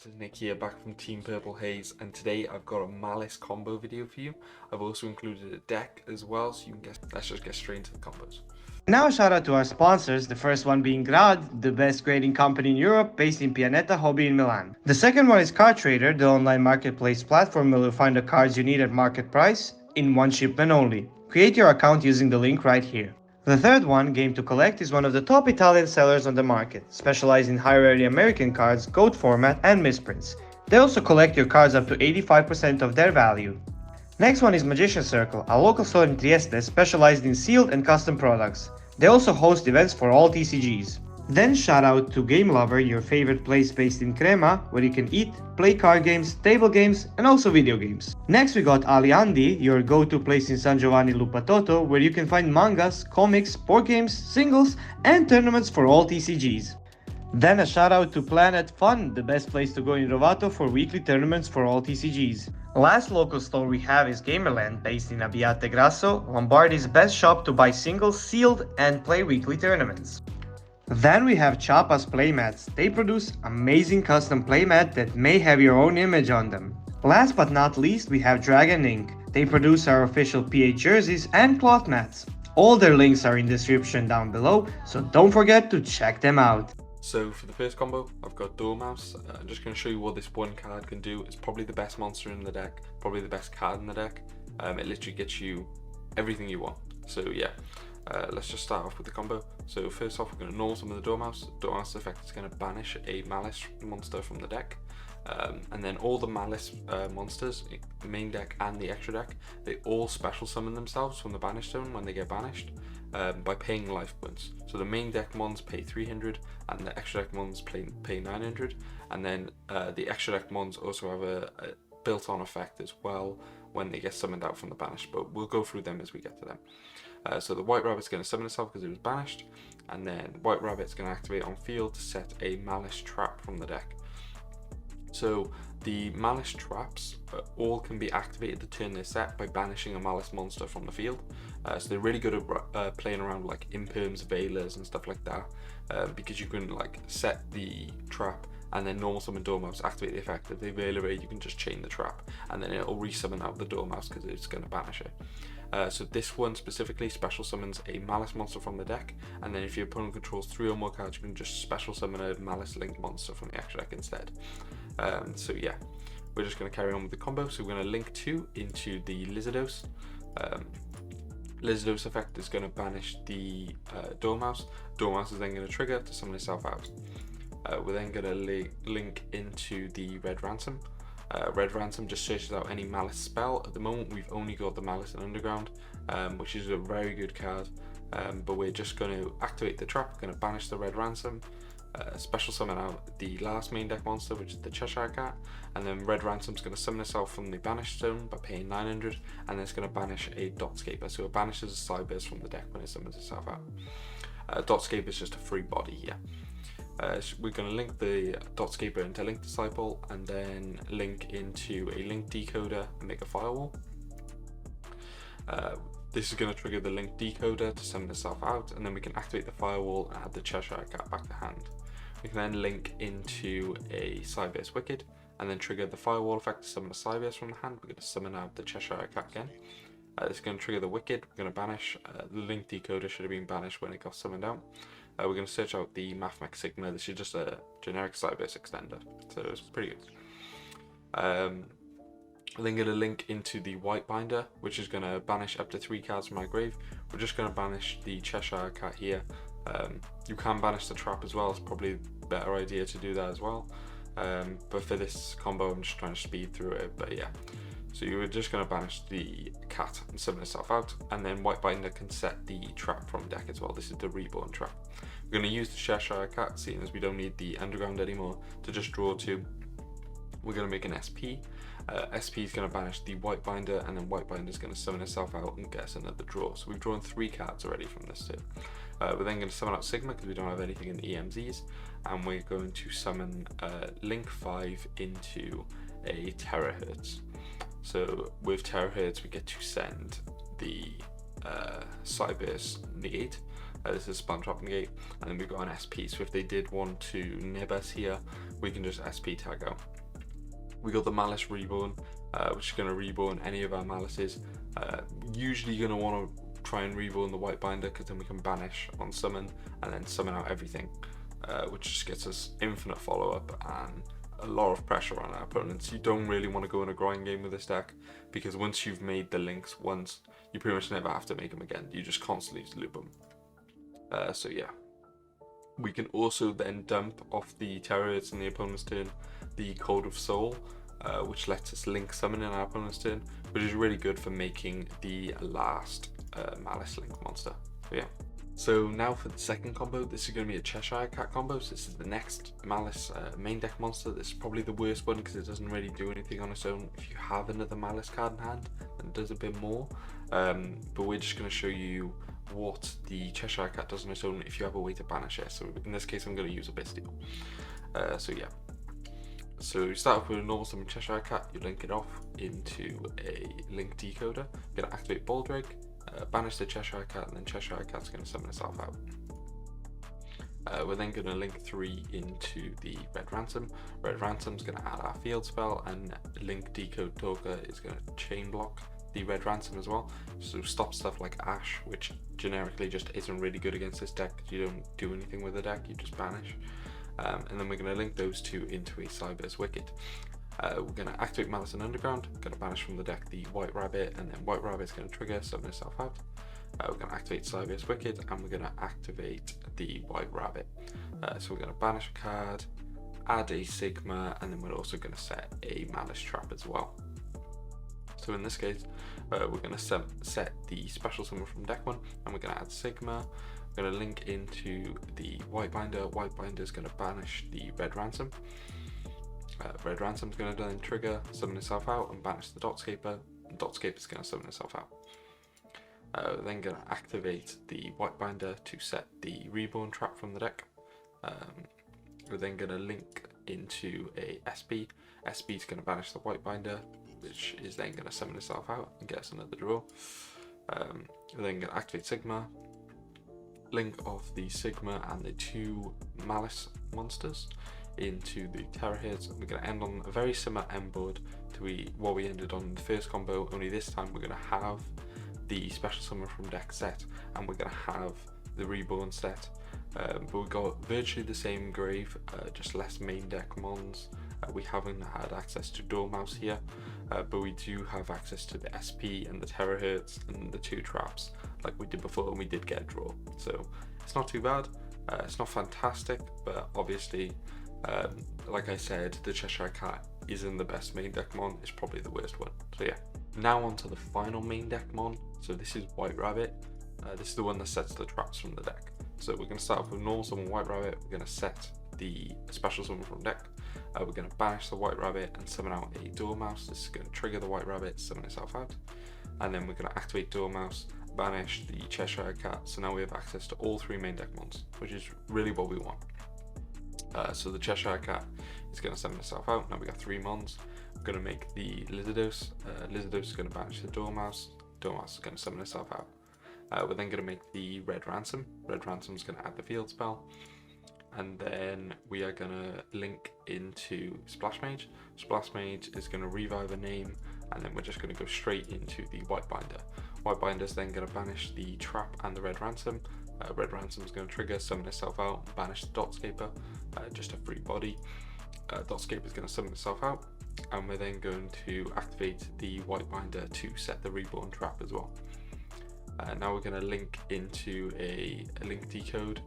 This is Nick here, back from Team Purple Haze, and today I've got a Maliss combo video for you. I've also included a deck as well, so you can guess. Let's just get straight into the combos. Now a shout out to our sponsors, the first one being Graad, the best grading company in Europe, based in PIANETA in Milan. The second one is CARDTRADER, the online marketplace platform where you'll find the cards you need at market price, in one shipment only. Create your account using the link right here. The third one, Game to Collect, is one of the top Italian sellers on the market, specializing in high-rarity American cards, gold format, and misprints. They also collect your cards up to 85% of their value. Next one is Magician Circle, a local store in Trieste specialized in sealed and custom products. They also host events for all TCGs. Then shout out to GameLover, your favorite place based in Crema, where you can eat, play card games, table games, and also video games. Next we got ALIANDY, your go-to place in San Giovanni Lupatoto, where you can find mangas, comics, board games, singles, and tournaments for all TCGs. Then a shout out to Planet Fun, the best place to go in Rovato for weekly tournaments for all TCGs. Last local store we have is Gamerland, based in ABBIATEGRASso, Lombardy's best shop to buy singles, sealed, and play weekly tournaments. Then we have CHAPA'S Playmats. They produce amazing custom playmat that may have your own image on them. Last but not least, we have Dragon Ink. They produce our official PA jerseys and cloth mats. All their links are in the description down below, so don't forget to check them out. So for the first combo, I've got Dormhouse. I'm just going to show you what this one card can do. It's probably the best monster in the deck, probably the best card in the deck. It literally gets you everything you want. So yeah. Let's just start off with the combo. So first off, we're going to normal summon the Dormouse. Dormouse effect is going to banish a Maliss monster from the deck. And then all the Maliss monsters, the main deck and the extra deck, they all special summon themselves from the banish zone when they get banished by paying life points. So the main deck mons pay 300 and the extra deck mons pay 900. And then the extra deck mons also have a built-on effect as well when they get summoned out from the banish, but we'll go through them as we get to them. So the White Rabbit's going to summon itself because it was banished, and then White Rabbit's going to activate on field to set a Maliss trap from the deck. So the Maliss traps all can be activated the turn they're set by banishing a Maliss monster from the field. So they're really good at playing around like imperms, veilers and stuff like that, because you can like set the trap and then normal summon Dormouse, activate the effect. If they veil raid, you can just chain the trap and then it'll resummon out the Dormouse because it's going to banish it. So this one specifically special summons a Maliss monster from the deck, and then if your opponent controls 3 or more cards, you can just special summon a Maliss linked monster from the extra deck instead. So yeah, we're just going to carry on with the combo. So we're going to link 2 into the Lizardos. Lizardos effect is going to banish the Dormouse. Dormouse is then going to trigger to summon itself out. We're then going to link into the Red Ransom. Red Ransom just searches out any Maliss spell. At the moment we've only got the Maliss and Underground, which is a very good card, but we're just going to activate the trap, going to banish the Red Ransom, special summon out the last main deck monster, which is the Cheshire Cat, and then Red Ransom's going to summon itself from the banished zone by paying 900, and then it's going to banish a Dotscaper, so it banishes a Cyberse from the deck when it summons itself out. Dotscaper is just a free body here. We're going to link the Dotscaper into Link Disciple and then link into a Link Decoder and make a firewall. This is going to trigger the Link Decoder to summon itself out, and then we can activate the firewall and add the Cheshire Cat back to hand. We can then link into a Cyberse Wicked and then trigger the firewall effect to summon a Cyberse from the hand. We're going to summon out the Cheshire Cat again. This is going to trigger the Wicked. We're going to banish. The Link Decoder should have been banished when it got summoned out. We're going to search out the Mathmech Sigma. This is just a generic Cyberse extender, so it's pretty good. We're then going to link into the White Binder, which is going to banish up to 3 cards from my grave. We're just going to banish the Cheshire Cat here. You can banish the trap as well. It's probably a better idea to do that as well. But for this combo, I'm just trying to speed through it. But yeah, so you're just going to banish the cat and summon itself out, and then White Binder can set the trap from deck as well. This is the Reborn trap. We're going to use the Cheshire Cat, seeing as we don't need the Underground anymore, to just draw 2. We're going to make an SP. SP is going to banish the White Binder, and then White Binder is going to summon itself out and get us another draw. So we've drawn 3 cards already from this too. We're then going to summon out Sigma because we don't have anything in the EMZs, and we're going to summon Link 5 into a Terahertz. So with Terahertz we get to send the Cyberse Negate. This is Spun Trap Negate, and then we've got an SP, so if they did want to nib us here, we can just SP tag out. We got the Maliss Reborn, which is going to reborn any of our Malisses. Usually you're going to want to try and reborn the white binder, because then we can banish on summon and then summon out everything, which just gets us infinite follow-up and a lot of pressure on our opponents. You don't really want to go in a grind game with this deck, because once you've made the links once, you pretty much never have to make them again. You just constantly loop them. So yeah. We can also then dump off the Terrors in the opponent's turn the Code of Soul, which lets us link summon in our opponent's turn, which is really good for making the last Maliss link monster. So yeah. So now for the second combo, this is going to be a Cheshire Cat Combo. So this is the next Maliss main deck monster. This is probably the worst one because it doesn't really do anything on its own. If you have another Maliss card in hand, then it does a bit more. But we're just going to show you what the Cheshire Cat does on its own if you have a way to banish it. So in this case, I'm going to use a Bastille. So yeah. So you start off with a normal summon Cheshire Cat, you link it off into a link decoder. You're going to activate Baldrake, banish the Cheshire Cat, and then Cheshire Cat's going to summon itself out. We're then going to link 3 into the Red Ransom. Red Ransom's going to add our field spell, and Link Decode Talker is going to chain block the Red Ransom as well. So stop stuff like Ash, which generically just isn't really good against this deck. You don't do anything with the deck, you just banish. And then we're going to link those two into a Cyber's Wicked. We're going to activate Malice and Underground, going to banish from the deck the White Rabbit, and then White Rabbit's going to trigger, summon itself out. We're going to activate Cyber's Wicked, and we're going to activate the White Rabbit. So we're going to banish a card, add a Sigma, and then we're also going to set a Malice Trap as well. So in this case, we're going to set the special summon from deck 1, and we're going to add Sigma. We're going to link into the White Binder. White Binder is going to banish the Red Ransom. Red Ransom is going to then trigger, summon itself out, and banish the Dotscaper. And Dotscaper is going to summon itself out. We're then going to activate the White Binder to set the Reborn trap from the deck. We're then going to link into a SP. SP is going to banish the White Binder, which is then going to summon itself out and get us another draw. We're then going to activate Sigma, link off the Sigma and the 2 Maliss monsters into the Terror Heads. We're going to end on a very similar end board to what we ended on in the first combo, only this time we're going to have the special summon from deck set, and we're going to have the Reborn set. But we've got virtually the same grave, just less main deck mons. We haven't had access to Dormhouse here, but we do have access to the SP and the Terror Heads and the 2 traps like we did before, and we did get a draw. So it's not too bad. It's not fantastic, but obviously, like I said, the Cheshire Cat isn't the best main deck mon, it's probably the worst one. So yeah, now on to the final main deck mon. So this is White Rabbit. This is the one that sets the traps from the deck. So we're going to start off with normal summon White Rabbit. We're going to set the special summon from deck. We're going to banish the White Rabbit and summon out a Dormouse. This is going to trigger the White Rabbit, summon itself out. And then we're going to activate Dormouse, banish the Cheshire Cat. So now we have access to all 3 main deck mons, which is really what we want. So the Cheshire Cat is going to summon itself out. Now we got 3 mons. We're going to make the Lizardos. Lizardos is going to banish the Dormouse. Dormouse is going to summon itself out. We're then going to make the Red Ransom. Red Ransom is going to add the field spell. And then we are going to link into Splash Mage. Splash Mage is going to revive a name, and then we're just going to go straight into the White Binder. White Binder is then going to banish the Trap and the Red Ransom. Red Ransom is going to trigger, summon itself out, banish the Dotscaper, just a free body. Dotscaper is going to summon itself out, and we're then going to activate the White Binder to set the Reborn trap as well. Now we're going to link into a link decode,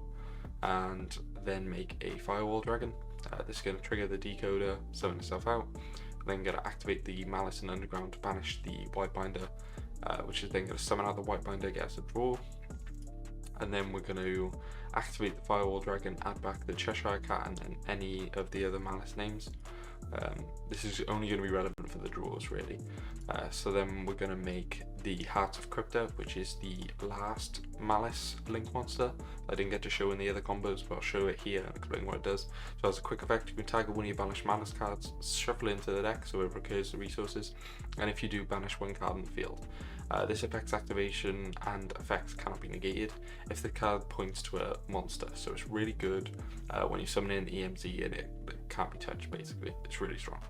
and then make a Firewall Dragon. This is going to trigger the decoder, summon itself out. Then going to activate the Malice and Underground to banish the White Binder, which is then going to summon out the White Binder, get us a draw. And then we're going to activate the Firewall Dragon, add back the Cheshire Cat, and then any of the other Malice names. This is only going to be relevant for the draws, really. So then we're going to make the Heart of Crypta, which is the last Malice link monster. I didn't get to show in the other combos, but I'll show it here and explain what it does. So as a quick effect, you can tag one of your banished Malice cards, shuffle it into the deck so it recurs the resources, and if you do, banish 1 card in the field. This effect's activation and effects cannot be negated if the card points to a monster, so it's really good when you summon in EMZ and it can't be touched, basically. It's really strong.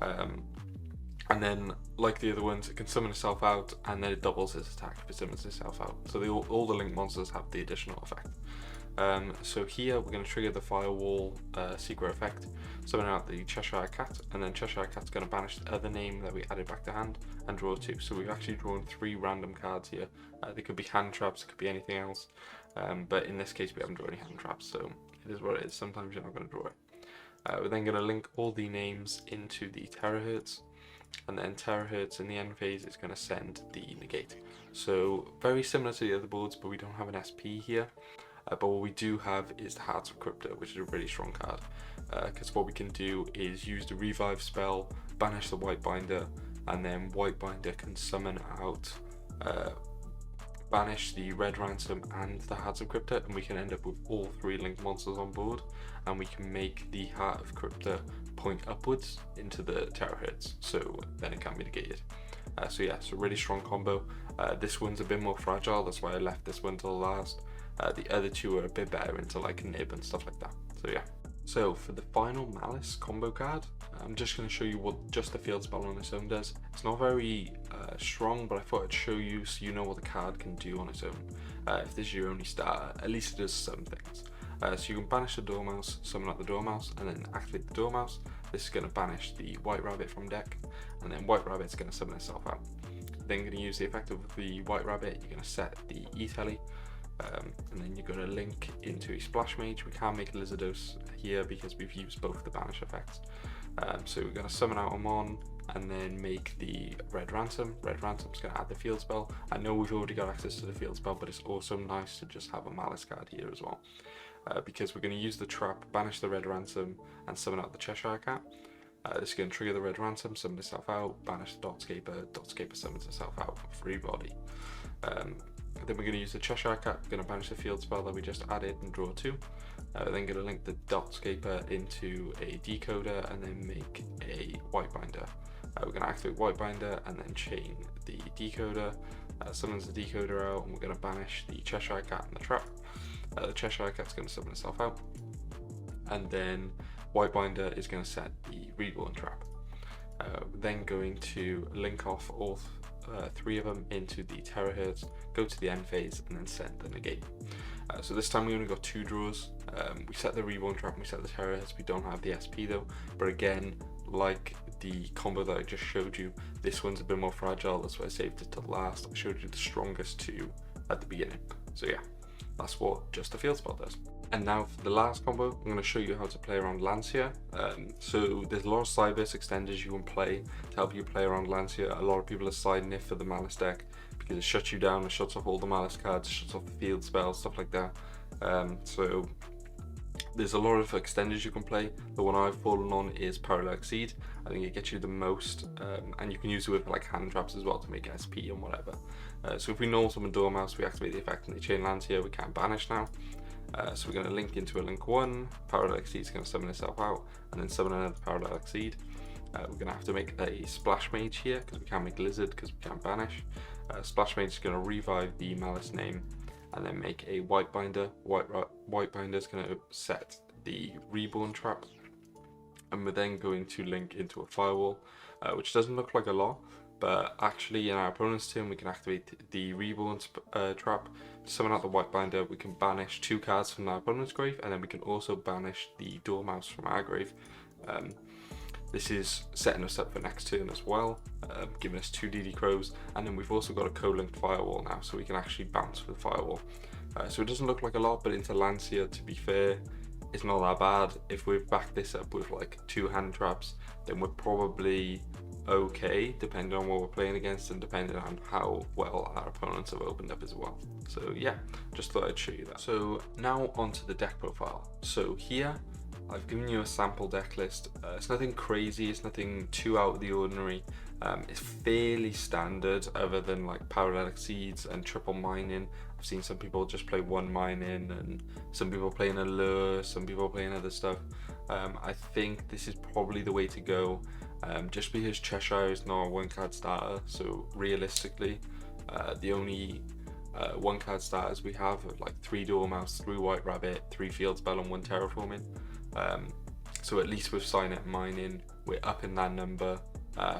And then, like the other ones, it can summon itself out, and then it doubles its attack if it summons itself out. So all the link monsters have the additional effect. So here we're going to trigger the Firewall secret effect, summon out the Cheshire Cat, and then Cheshire Cat's going to banish the other name that we added back to hand and draw 2. So we've actually drawn 3 random cards here. They could be hand traps, it could be anything else, but in this case we haven't drawn any hand traps, so it is what it is. Sometimes you're not going to draw it. We're then going to link all the names into the terahertz, and then terahertz in the end phase is going to send the negate. So very similar to the other boards, but we don't have an SP here. But what we do have is the Hearts of Crypto, which is a really strong card, because what we can do is use the revive spell, banish the White Binder, and then White Binder can summon out, banish the Red Ransom and the Hearts of Crypto, and we can end up with all 3 linked monsters on board, and we can make the Heart of Crypto point upwards into the terahertz, so then it can be negated. So yeah, it's a really strong combo. This one's a bit more fragile, that's why I left this one till last. The other 2 are a bit better into like nib and stuff like that. So yeah. So for the final Maliss combo card, I'm just going to show you what just the field spell on its own does. It's not very strong, but I thought I'd show you so you know what the card can do on its own. If this is your only starter, at least it does some things. So you can banish the Dormouse, summon out the Dormouse, and then activate the Dormouse. This is going to banish the White Rabbit from deck, and then White Rabbit's going to summon itself out. Then you're going to use the effect of the White Rabbit, you're going to set the E-Tele, and then you're going to link into a Splash Mage. We can't make Lizardos here because we've used both the banish effects. So we're going to summon out Amon and then make the Red Ransom. Red Ransom's going to add the field spell. I know we've already got access to the field spell, but it's also nice to just have a Maliss card here as well. Because we're going to use the trap, banish the Red Ransom, and summon out the Cheshire Cat. This is going to trigger the Red Ransom, summon itself out, banish the Dotscaper summons itself out for free body. Then we're going to use the Cheshire Cat, we're going to banish the field spell that we just added and draw 2. Then going to link the Dotscaper into a decoder and then make a White Binder. We're going to activate White Binder and then chain the decoder, summons the decoder out, and we're going to banish the Cheshire Cat and the trap. The Cheshire Cat's going to summon itself out, and then White Binder is going to set the Reborn trap. We're then going to link off all 3 of them into the terahertz, go to the end phase, and then set the negate. So this time we only got 2 draws. We set the Reborn trap and we set the terahertz. We don't have the SP though, but again, like the combo that I just showed you, this one's a bit more fragile, that's why I saved it till last. I showed you the strongest 2 at the beginning. So yeah, that's what just the field spell does. And now for the last combo, I'm going to show you how to play around Lancea. So there's a lot of side-based extenders you can play to help you play around Lancea. A lot of people are siding it for the Maliss deck because it shuts you down, it shuts off all the Maliss cards, shuts off the field spells, stuff like that. So there's a lot of extenders you can play. The one I've fallen on is Parallel Exceed. I think it gets you the most, and you can use it with like hand traps as well to make SP and whatever. So if we normal summon Dormouse, we activate the effect and they chain Lancea, we can't banish now. So we're going to link into a link 1, Parallel Exceed is going to summon itself out, and then summon another Parallel Exceed. We're going to have to make a Splash Mage here because we can't make Lizard because we can't banish. Splash Mage is going to revive the Maliss name and then make a White Binder. White Binder is going to set the Reborn trap, and we're then going to link into a Firewall, which doesn't look like a lot, but actually in our opponent's turn we can activate the Reborn trap, summon out the White Binder, we can banish 2 cards from our opponent's grave, and then we can also banish the Dormouse from our grave. This is setting us up for next turn as well, giving us 2 DD Crows, and then we've also got a co-linked Firewall now, so we can actually bounce with Firewall. So it doesn't look like a lot, but into Lancea, to be fair, it's not that bad. If we back this up with like 2 hand traps, then we're probably okay, depending on what we're playing against and depending on how well our opponents have opened up as well. So yeah, just thought I'd show you that. So now onto the deck profile. So here I've given you a sample deck list. It's nothing crazy, it's nothing too out of the ordinary. It's fairly standard other than like Parallel Exceeds and triple mining. I've seen some people just play 1 mining and some people playing a lure, some people playing other stuff. I think this is probably the way to go. Just because Cheshire is not a 1-card starter, so realistically the only 1-card starters we have are like 3 Dormouse, 3 White Rabbit, 3 Field Spell and 1 Terraforming. So at least with Signet Mining we're upping that number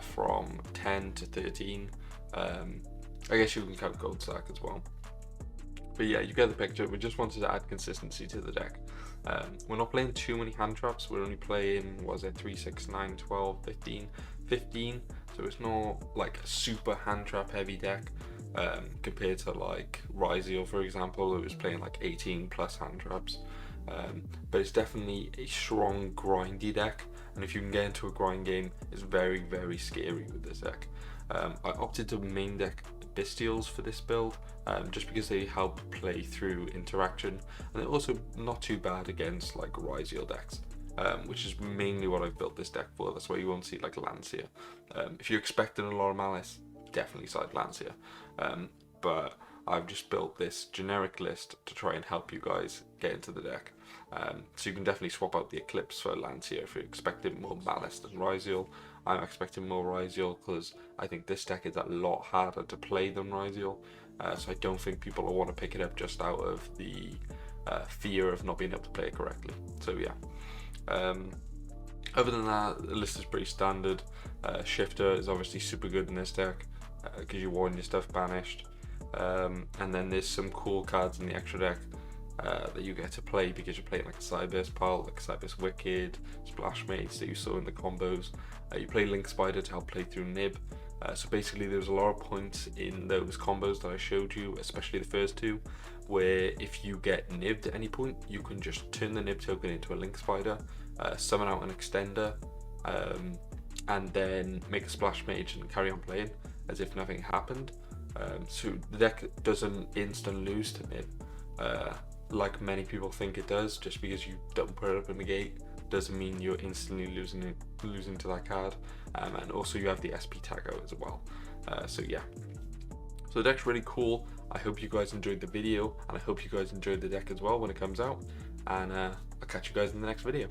from 10 to 13. I guess you can count gold stack as well. But yeah, you get the picture. We just wanted to add consistency to the deck. We're not playing too many hand traps. We're only playing, what was it, 3, 6, 9, 12, 15. So it's not like a super hand trap heavy deck compared to like Ryziel, for example, who was playing like 18 plus hand traps. But it's definitely a strong grindy deck, and if you can get into a grind game, it's very, very scary with this deck. I opted to main deck Bestials for this build, just because they help play through interaction, and they're also not too bad against like Ryziel decks, which is mainly what I've built this deck for. That's why you won't see like Lancea. If you're expecting a lot of Maliss, definitely side Lancea, but I've just built this generic list to try and help you guys get into the deck. So you can definitely swap out the Eclipse for Lancea if you're expecting more Maliss than Ryziel. I'm expecting more Ryziel because I think this deck is a lot harder to play than Ryziel. So I don't think people will want to pick it up just out of the fear of not being able to play it correctly. So yeah. Other than that, the list is pretty standard. Shifter is obviously super good in this deck because you want your stuff banished. And then there's some cool cards in the extra deck that you get to play because you're playing like a Cyberse Pal, like Cyberse Wicked, Splash Mates that you saw in the combos. You play Link Spider to help play through Nib. So basically there's a lot of points in those combos that I showed you, especially the first two, where if you get nibbed at any point, you can just turn the nib token into a Link Spider, summon out an extender, and then make a Splash Mage and carry on playing as if nothing happened. So the deck doesn't instant lose to nib, like many people think it does. Just because you don't put it up in the gate doesn't mean you're instantly losing to that card. And also you have the SP tag out as well. So yeah, so the deck's really cool. I hope you guys enjoyed the video, and I hope you guys enjoyed the deck as well when it comes out, and I'll catch you guys in the next video.